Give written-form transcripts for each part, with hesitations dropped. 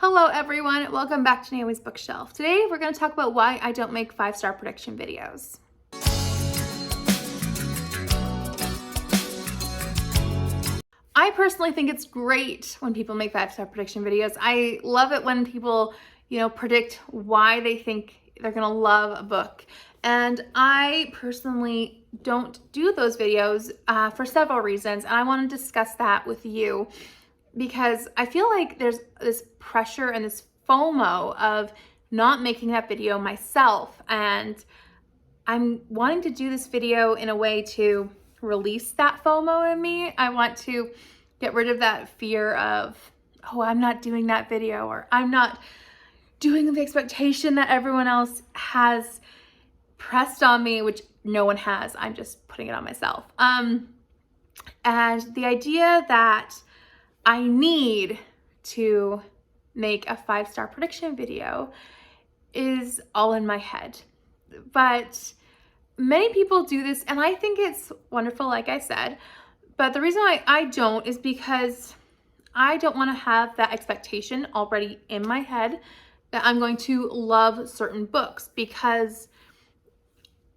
Hello everyone, welcome back to Naomi's Bookshelf. Today we're going to talk about why I don't make 5-star prediction videos. I personally think it's great when people make 5-star prediction videos. I love it when people, predict why they think they're going to love a book. And I personally don't do those videos for several reasons. And I want to discuss that with you because I feel like there's this pressure and this FOMO of not making that video myself. And I'm wanting to do this video in a way to release that FOMO in me. I want to get rid of that fear of, oh, I'm not doing that video, or I'm not doing the expectation that everyone else has pressed on me, which no one has. I'm just putting it on myself. And the idea that I need to make a 5-star prediction video is all in my head. But many people do this, and I think it's wonderful, like I said. But the reason why I don't is because I don't want to have that expectation already in my head that I'm going to love certain books, because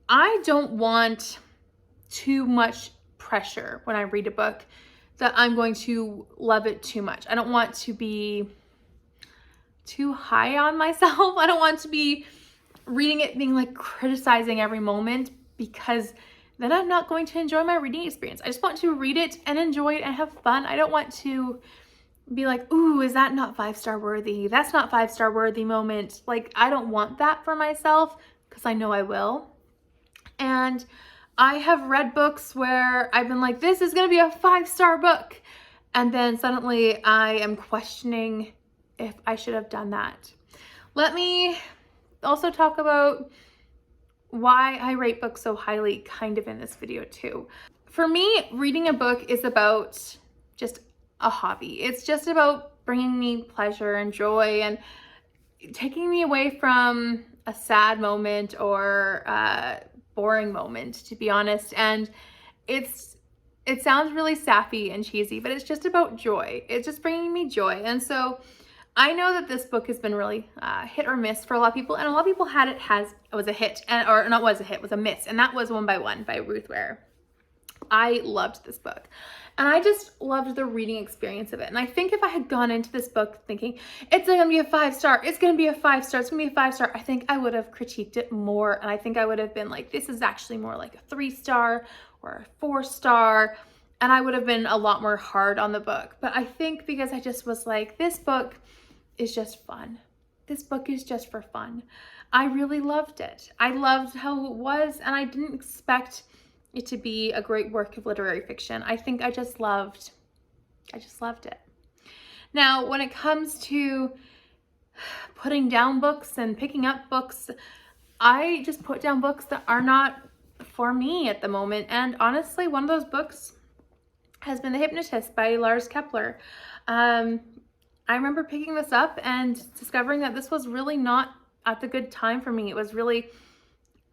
I don't want too much pressure when I read a book that I'm going to love it too much. I don't want to be too high on myself. I don't want to be reading it being like criticizing every moment, because then I'm not going to enjoy my reading experience. I just want to read it and enjoy it and have fun. I don't want to be like, ooh, is that not 5-star worthy? That's not 5-star worthy moment. Like, I don't want that for myself, because I know I will. And I have read books where I've been like, this is going to be a 5-star book. And then suddenly I am questioning if I should have done that. Let me also talk about why I rate books so highly kind of in this video too. For me, reading a book is about just a hobby. It's just about bringing me pleasure and joy and taking me away from a sad moment or boring moment, to be honest. And it sounds really sappy and cheesy, but it's just about joy. It's just bringing me joy. And so I know that this book has been really hit or miss for a lot of people, and a lot of people it was a hit, or not was a hit, was a miss, and that was One by One by Ruth Ware. I loved this book, and I just loved the reading experience of it. And I think if I had gone into this book thinking it's gonna be a 5-star, it's gonna be a 5-star, it's gonna be a 5-star, I think I would have critiqued it more, and I think I would have been like, this is actually more like a 3-star or a 4-star, and I would have been a lot more hard on the book. But I think because I just was like, this book is just fun. This book is just for fun. I really loved it. I loved how it was, and I didn't expect it to be a great work of literary fiction. I think I just loved it. Now, when it comes to putting down books and picking up books, I just put down books that are not for me at the moment. And honestly, one of those books has been The Hypnotist by Lars Kepler. I remember picking this up and discovering that this was really not at the good time for me. It was really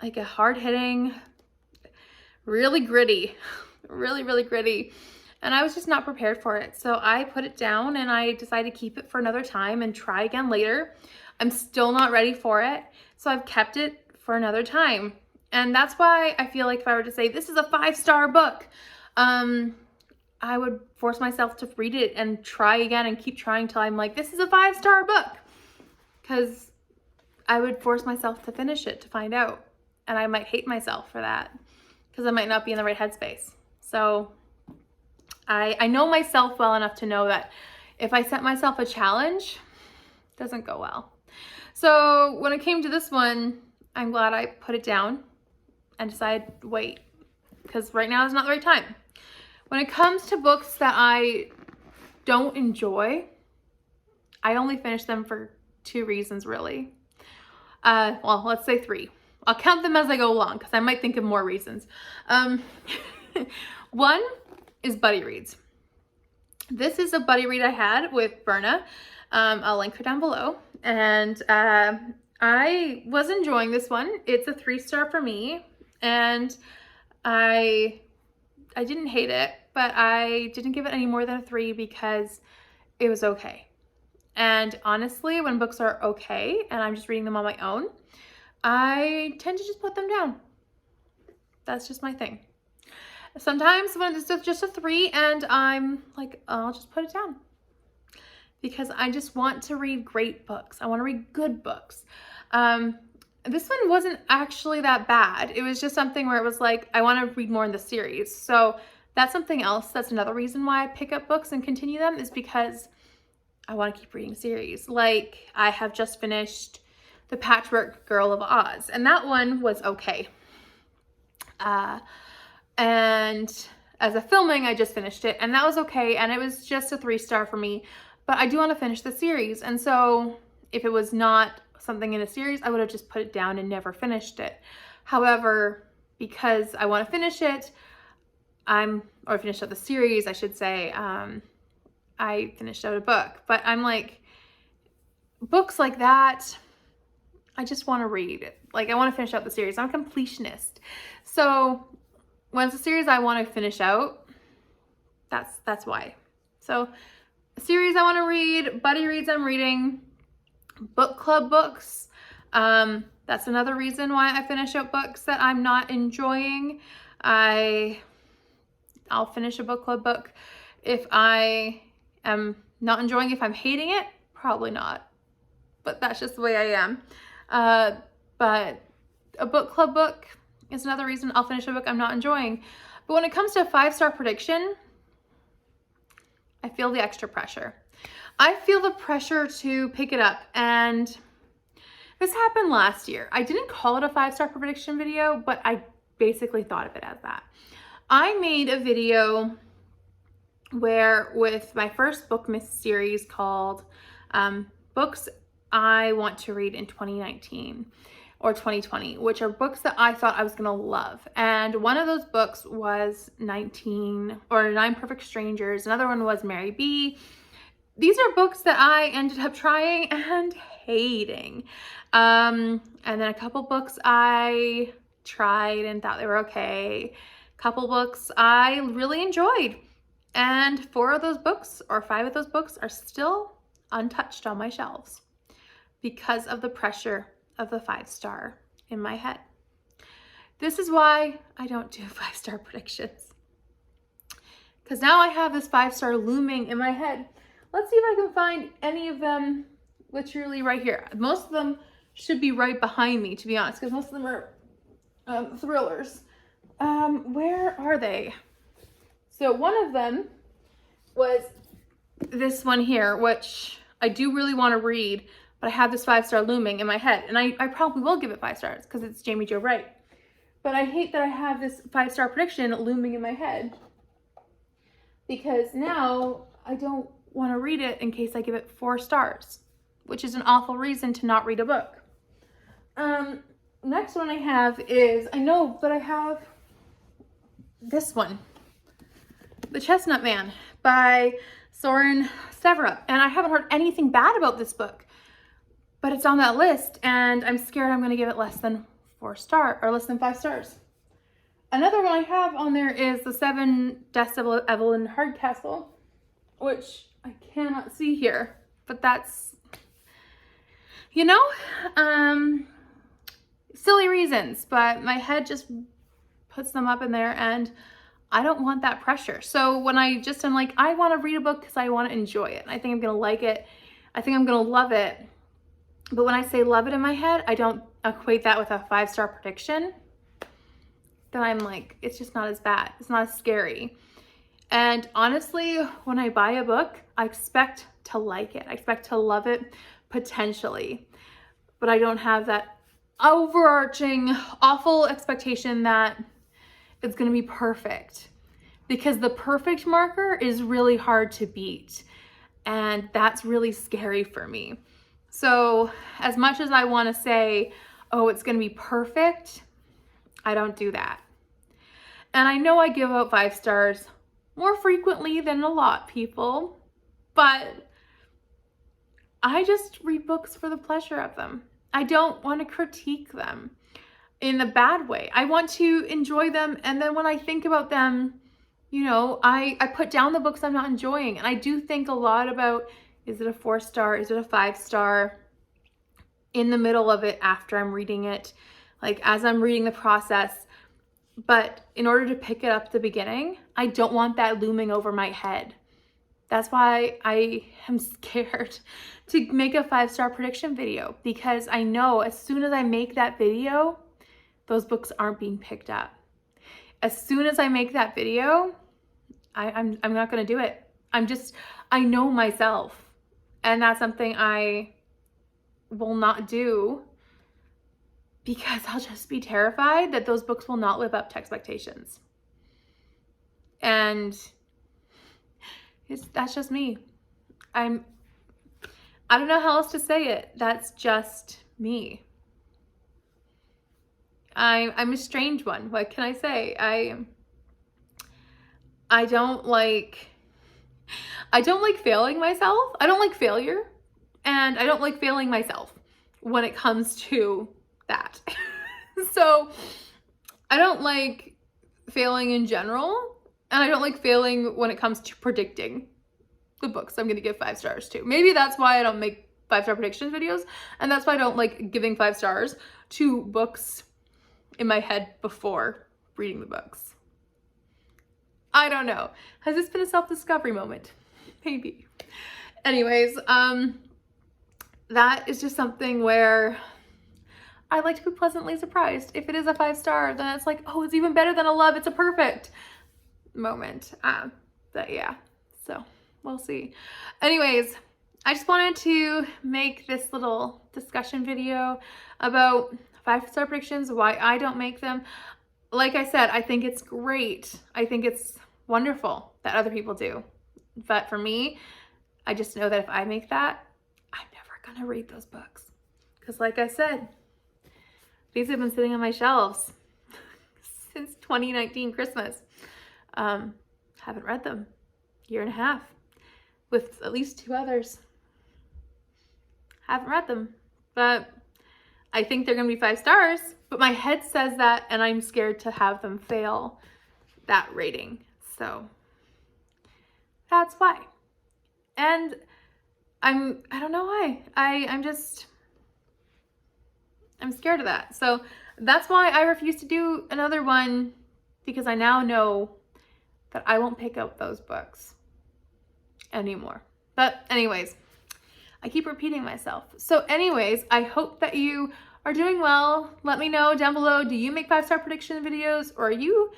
like a hard-hitting, really gritty, really gritty. And I was just not prepared for it. So I put it down and I decided to keep it for another time and try again later. I'm still not ready for it, so I've kept it for another time. And that's why I feel like if I were to say this is a 5-star book, I would force myself to read it and try again and keep trying till I'm like, this is a 5-star book. Because I would force myself to finish it to find out. And I might hate myself for that, because I might not be in the right headspace. So I know myself well enough to know that if I set myself a challenge, it doesn't go well. So when it came to this one, I'm glad I put it down and decided, wait, because right now is not the right time. When it comes to books that I don't enjoy, I only finish them for 2 reasons, really. Well, let's say 3. I'll count them as I go along, because I might think of more reasons. One is buddy reads. This is a buddy read I had with Berna. I'll link her down below. And I was enjoying this one. It's a 3-star for me, and I didn't hate it, but I didn't give it any more than a 3 because it was okay. And honestly, when books are okay and I'm just reading them on my own, I tend to just put them down. That's just my thing. Sometimes when it's just a 3 and I'm like, I'll just put it down. Because I just want to read great books. I want to read good books. This one wasn't actually that bad. It was just something where it was like, I want to read more in the series. So that's something else. That's another reason why I pick up books and continue them, is because I want to keep reading series. Like, I have just finished The Patchwork Girl of Oz, and that one was okay. And as a filming, I just finished it, and that was okay, and it was just a 3-star for me. But I do want to finish the series, and so if it was not something in a series, I would have just put it down and never finished it. However, because I want to finish it, or finish out the series, I should say, I finished out a book. But I'm like, books like that, I just want to read it. Like, I want to finish out the series. I'm a completionist. So when it's a series I want to finish out, that's why. So a series I want to read, buddy reads I'm reading, book club books. That's another reason why I finish out books that I'm not enjoying. I'll finish a book club book. If I am not enjoying it, if I'm hating it, probably not. But that's just the way I am. But a book club book is another reason I'll finish a book I'm not enjoying. But when it comes to a 5-star prediction, I feel the extra pressure. I feel the pressure to pick it up, and this happened last year. I didn't call it a 5-star prediction video, but I basically thought of it as that. I made a video where, with my first book series called Books I Want to Read in 2019 or 2020, which are books that I thought I was gonna love. And one of those books was 9 Perfect Strangers. Another one was Mary B. These are books that I ended up trying and hating. And then a couple books I tried and thought they were okay. A couple books I really enjoyed. And 4 of those books, or 5 of those books, are still untouched on my shelves because of the pressure of the 5-star in my head. This is why I don't do 5-star predictions. Because now I have this 5-star looming in my head. Let's see if I can find any of them literally right here. Most of them should be right behind me, to be honest, because most of them are thrillers. Where are they? So one of them was this one here, which I do really want to read, but I have this 5-star looming in my head, and I probably will give it 5 stars because it's Jamie Jo Wright. But I hate that I have this 5-star prediction looming in my head, because now I don't want to read it in case I give it 4 stars, which is an awful reason to not read a book. Next one I have is, I know, but I have this one, The Chestnut Man by Soren Severup, and I haven't heard anything bad about this book, but it's on that list, and I'm scared I'm going to give it less than 4 stars, or less than 5 stars. Another one I have on there is The 7 Deaths of Evelyn Hardcastle, which I cannot see here, but that's, you know, silly reasons, but my head just puts them up in there, and I don't want that pressure. So when I'm like, I want to read a book because I want to enjoy it. I think I'm going to like it. I think I'm going to love it. But when I say love it in my head, I don't equate that with a 5-star prediction. Then I'm like, it's just not as bad. It's not as scary. And honestly, when I buy a book, I expect to like it. I expect to love it potentially. But I don't have that overarching, awful expectation that it's going to be perfect. Because the perfect marker is really hard to beat. And that's really scary for me. So as much as I want to say, oh, it's going to be perfect, I don't do that. And I know I give out 5 stars more frequently than a lot of people, but I just read books for the pleasure of them. I don't want to critique them in a bad way. I want to enjoy them, and then when I think about them, you know, I put down the books I'm not enjoying, and I do think a lot about Is it a 4-star? Is it a 5-star? In the middle of it, after I'm reading it, like as I'm reading the process. But in order to pick it up at the beginning, I don't want that looming over my head. That's why I am scared to make a 5-star prediction video, because I know as soon as I make that video, those books aren't being picked up. As soon as I make that video, I'm not gonna do it. I know myself, and that's something I will not do, because I'll just be terrified that those books will not live up to expectations. And that's just me. I don't know how else to say it. That's just me. I'm a strange one. What can I say? I don't like failing myself. I don't like failure, and I don't like failing myself when it comes to that. So I don't like failing in general, and I don't like failing when it comes to predicting the books I'm gonna give 5 stars to. Maybe that's why I don't make 5-star predictions videos, and that's why I don't like giving 5 stars to books in my head before reading the books. I don't know. Has this been a self-discovery moment? Maybe. Anyways, that is just something where I like to be pleasantly surprised. If it is a 5-star, then it's like, oh, it's even better than a love. It's a perfect moment. But yeah, so we'll see. Anyways, I just wanted to make this little discussion video about 5-star predictions, why I don't make them. Like I said, I think it's great. I think it's wonderful that other people do. But for me, I just know that if I make that, I'm never gonna read those books. Because like I said, these have been sitting on my shelves since 2019 Christmas. Haven't read them. 1.5 years with at least 2 others. Haven't read them, but I think they're gonna be 5 stars, but my head says that, and I'm scared to have them fail that rating. So that's why. And I don't know why. I'm scared of that. So that's why I refuse to do another one, because I now know that I won't pick up those books anymore. But anyways, I keep repeating myself. So anyways, I hope that you are doing well. Let me know down below, do you make 5-star prediction videos, or are you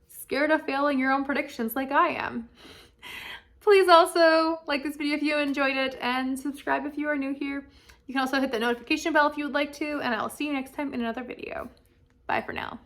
scared of failing your own predictions like I am? Please also like this video if you enjoyed it, and subscribe if you are new here. You can also hit the notification bell if you would like to, and I'll see you next time in another video. Bye for now.